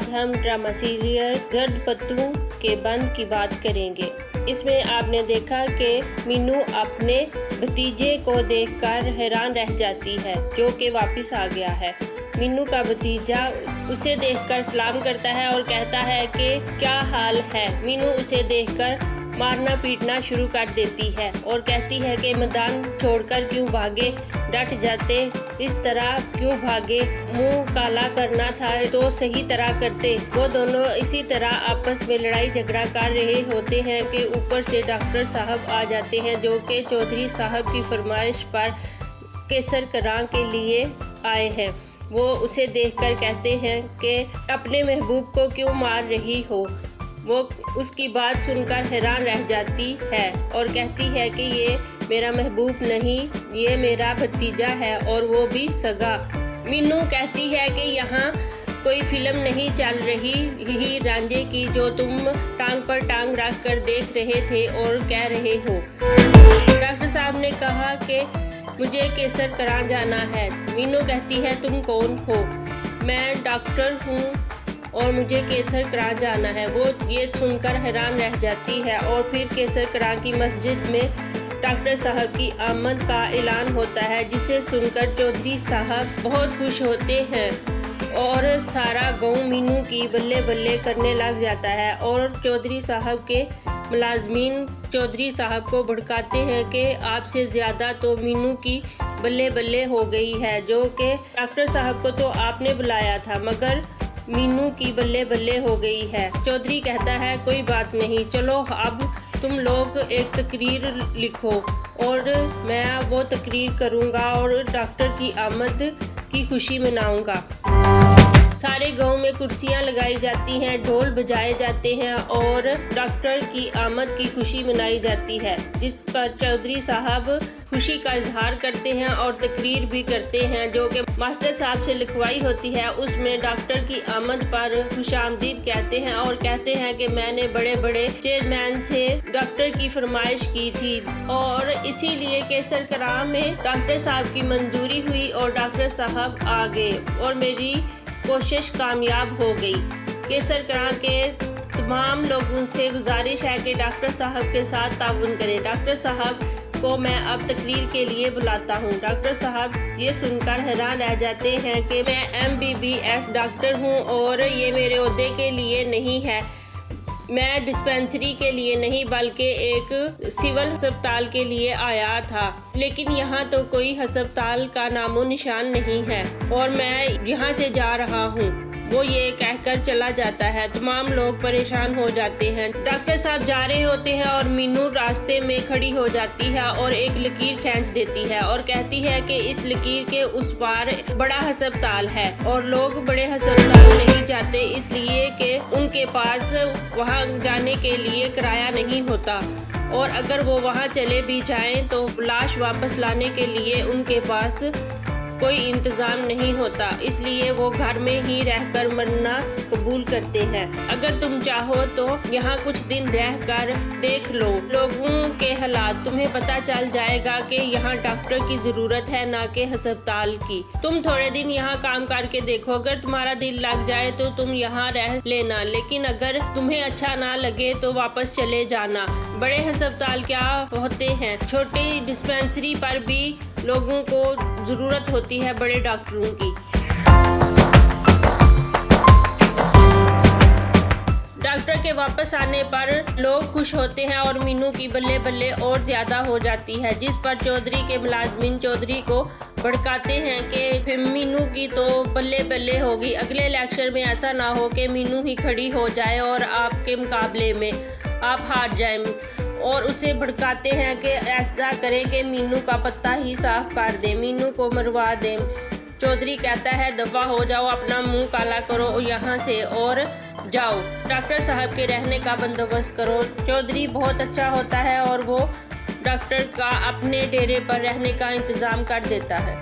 आज हम drama serial जड पत्तू के बंद की बात करेंगे। इसमें आपने देखा कि मीनू अपने भतीजे को देखकर हैरान रह जाती है, जो कि वापस आ गया है। मीनू का भतीजा उसे देखकर सलाम करता है और कहता है कि क्या हाल है। मीनू उसे देखकर मारना पीटना शुरू कर देती है और कहती है कि मैदान छोड़कर क्यों भागे, डट जाते, इस तरह क्यों भागे, मुंह काला करना था तो सही तरह करते। वो दोनों इसी तरह आपस में लड़ाई झगड़ा कर रहे होते हैं कि ऊपर से डॉक्टर साहब आ जाते हैं, जो कि चौधरी साहब की फरमाइश पर केसर करां के लिए आए हैं। वो उसे देखकर कहते हैं कि अपने महबूब को क्यों मार रही हो। वो उसकी बात सुनकर हैरान रह जाती है और कहती है कि ये मेरा महबूब नहीं, ये मेरा भतीजा है और वो भी सगा। मीनू कहती है कि यहाँ कोई फिल्म नहीं चल रही हीर रांझे की, जो तुम टांग पर टांग रख कर देख रहे थे और कह रहे हो। डॉक्टर साहब ने कहा कि मुझे केसर करां जाना है। मीनू कहती है तुम कौन हो? मैं डॉक्टर हूँ और मुझे केसर करां जाना है। वो ये सुनकर हैरान रह जाती है और फिर केसर करां की मस्जिद में डॉक्टर साहब की आमद का ऐलान होता है, जिसे सुनकर चौधरी साहब बहुत खुश होते हैं और सारा गांव मीनू की बल्ले बल्ले करने लग जाता है। और चौधरी साहब के मुलाजमीन चौधरी साहब को भड़काते हैं कि आपसे ज़्यादा तो मीनू की बल्ले बल्ले हो गई है, जो कि डॉक्टर साहब को तो आपने बुलाया था मगर मीनू की बल्ले बल्ले हो गई है। चौधरी कहता है कोई बात नहीं, चलो अब तुम लोग एक तकरीर लिखो और मैं वो तकरीर करूँगा और डॉक्टर की आमद की खुशी मनाऊँगा। सारे गांव में कुर्सियां लगाई जाती हैं, ढोल बजाए जाते हैं और डॉक्टर की आमद की खुशी मनाई जाती है, जिस पर चौधरी साहब खुशी का इजहार करते हैं और तकरीर भी करते हैं, जो कि मास्टर साहब से लिखवाई होती है। उसमें डॉक्टर की आमद पर खुशामदीद कहते हैं और कहते हैं कि मैंने बड़े बड़े चेयरमैन से डॉक्टर की फरमाइश की थी और इसीलिए केसर करां में डॉक्टर साहब की मंजूरी हुई और डॉक्टर साहब आ गए और मेरी कोशिश कामयाब हो गई। केसर करां के तमाम लोगों से गुजारिश है कि डॉक्टर साहब के साथ ताउन करें। डॉक्टर साहब को मैं अब तकरीर के लिए बुलाता हूँ। डॉक्टर साहब ये सुनकर हैरान रह जाते हैं कि मैं MBBS डॉक्टर हूँ और ये मेरे ओहदे के लिए नहीं है, मैं डिस्पेंसरी के लिए नहीं बल्कि एक सिविल अस्पताल के लिए आया था, लेकिन यहाँ तो कोई अस्पताल का नामो निशान नहीं है और मैं यहाँ से जा रहा हूँ। वो ये कहकर चला जाता है। तमाम लोग परेशान हो जाते हैं। डॉक्टर साहब जा रहे होते हैं और मीनू रास्ते में खड़ी हो जाती है और एक लकीर खींच देती है और कहती है कि इस लकीर के उस पार बड़ा अस्पताल है और लोग बड़े अस्पताल नहीं जाते, इसलिए कि उनके पास वहाँ जाने के लिए किराया नहीं होता और अगर वो वहाँ चले भी जाएं तो लाश वापस लाने के लिए उनके पास कोई इंतज़ाम नहीं होता, इसलिए वो घर में ही रहकर मरना कबूल करते हैं। अगर तुम चाहो तो यहाँ कुछ दिन रहकर देख लो लोगों के हालात, तुम्हें पता चल जाएगा कि यहाँ डॉक्टर की ज़रूरत है ना कि अस्पताल की। तुम थोड़े दिन यहाँ काम करके देखो, अगर तुम्हारा दिल लग जाए तो तुम यहाँ रह लेना, लेकिन अगर तुम्हें अच्छा ना लगे तो वापस चले जाना। बड़े अस्पताल क्या होते हैं, छोटी डिस्पेंसरी पर भी लोगों को ज़रूरत होती है बड़े डॉक्टरों की। डॉक्टर के वापस आने पर लोग खुश होते हैं और मीनू की बल्ले बल्ले और ज़्यादा हो जाती है, जिस पर चौधरी के मुलाजमीन चौधरी को भड़काते हैं कि फिर मीनू की तो बल्ले बल्ले होगी, अगले इलेक्शन में ऐसा ना हो कि मीनू ही खड़ी हो जाए और आपके मुकाबले में आप हार जाएं और उसे भड़काते हैं कि ऐसा करें कि मीनू का पत्ता ही साफ कर दें, मीनू को मरवा दें। चौधरी कहता है दफा हो जाओ, अपना मुंह काला करो यहाँ से और जाओ, डॉक्टर साहब के रहने का बंदोबस्त करो। चौधरी बहुत अच्छा होता है और वो डॉक्टर का अपने डेरे पर रहने का इंतज़ाम कर देता है।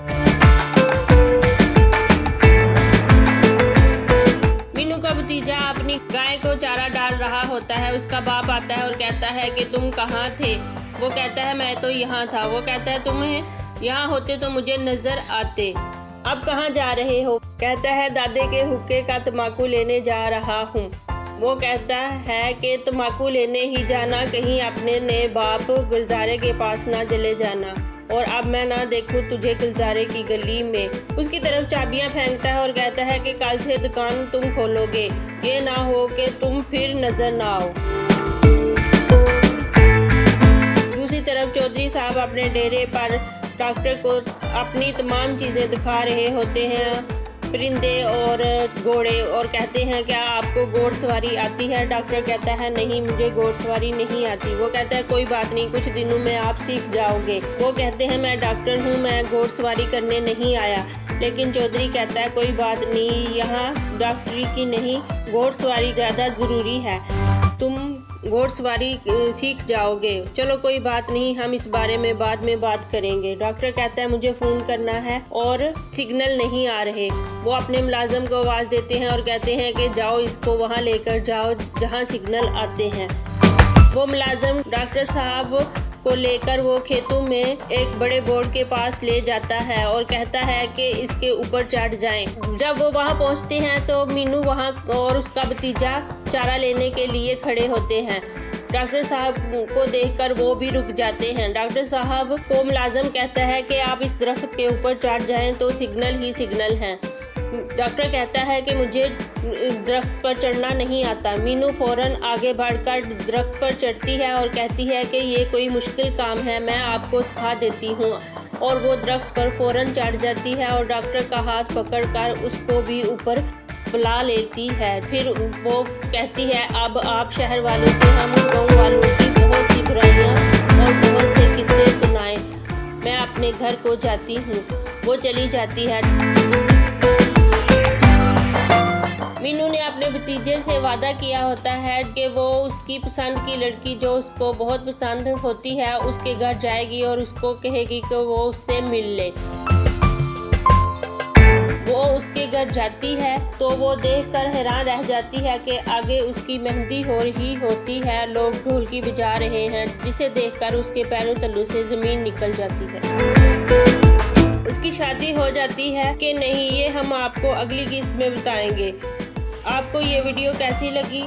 मीनू का भतीजा अपनी गाय को चारा डाल रहा होता है। उसका बाप आता है और कहता है कि तुम कहाँ थे? वो कहता है मैं तो यहाँ था। वो कहता है तुम्हें यहाँ होते तो मुझे नज़र आते। अब कहाँ जा रहे हो? कहता है दादे के हुक्के का तम्बाकू लेने जा रहा हूँ। वो कहता है कि तम्बाकू लेने ही जाना, कहीं अपने नए बाप गुलजारे के पास ना चले जाना, और अब मैं ना देखूं तुझे गुलजारे की गली में। उसकी तरफ चाबियां फेंकता है और कहता है कि कल से दुकान तुम खोलोगे, ये ना हो कि तुम फिर नजर ना आओ। दूसरी तरफ चौधरी साहब अपने डेरे पर डॉक्टर को अपनी तमाम चीज़ें दिखा रहे होते हैं, परिंदे और घोड़े, और कहते हैं क्या आपको घोड़सवारी आती है? डॉक्टर कहता है नहीं, मुझे घोड़सवारी नहीं आती। वो कहता है कोई बात नहीं, कुछ दिनों में आप सीख जाओगे। वो कहते हैं मैं डॉक्टर हूँ, मैं घोड़सवारी करने नहीं आया। लेकिन चौधरी कहता है कोई बात नहीं, यहाँ डॉक्टरी की नहीं, घोड़सवारी ज़्यादा ज़रूरी है, तुम घोड़सवारी सीख जाओगे। चलो कोई बात नहीं, हम इस बारे में बाद में बात करेंगे। डॉक्टर कहता है मुझे फ़ोन करना है और सिग्नल नहीं आ रहे। वो अपने मुलाजिम को आवाज़ देते हैं और कहते हैं कि जाओ इसको वहाँ लेकर जाओ जहाँ सिग्नल आते हैं। वो मुलाजिम डॉक्टर साहब को लेकर वो खेतों में एक बड़े बोर्ड के पास ले जाता है और कहता है कि इसके ऊपर चढ़ जाएं। जब वो वहाँ पहुँचते हैं तो मीनू वहाँ और उसका भतीजा चारा लेने के लिए खड़े होते हैं। डॉक्टर साहब को देखकर वो भी रुक जाते हैं। डॉक्टर साहब को मुलाजिम कहता है कि आप इस दरख्त के ऊपर चढ़ जाएं तो सिग्नल ही सिग्नल हैं। डॉक्टर कहता है कि मुझे दरख्त पर चढ़ना नहीं आता। मीनू फौरन आगे बढ़कर दरख्त पर चढ़ती है और कहती है कि ये कोई मुश्किल काम है, मैं आपको सिखा देती हूँ, और वो दरख्त पर फौरन चढ़ जाती है और डॉक्टर का हाथ पकड़कर उसको भी ऊपर बुला लेती है। फिर वो कहती है अब आप शहर वालों से हम गाँव वालों की बहुत सी बुराइयाँ और बहुत से किस्से सुनाएं, मैं अपने घर को जाती हूँ। वो चली जाती है। मीनू ने अपने भतीजे से वादा किया होता है कि वो उसकी पसंद की लड़की जो उसको बहुत पसंद होती है उसके घर जाएगी और उसको कहेगी कि वो उससे मिल ले। वो उसके घर जाती है तो वो देखकर हैरान रह जाती है कि आगे उसकी मेहंदी हो रही होती है, लोग ढोलकी बजा रहे हैं, जिसे देखकर उसके पैरों तलू से ज़मीन निकल जाती है। उसकी शादी हो जाती है कि नहीं, ये हम आपको अगली किस्त में बताएंगे। आपको ये वीडियो कैसी लगी?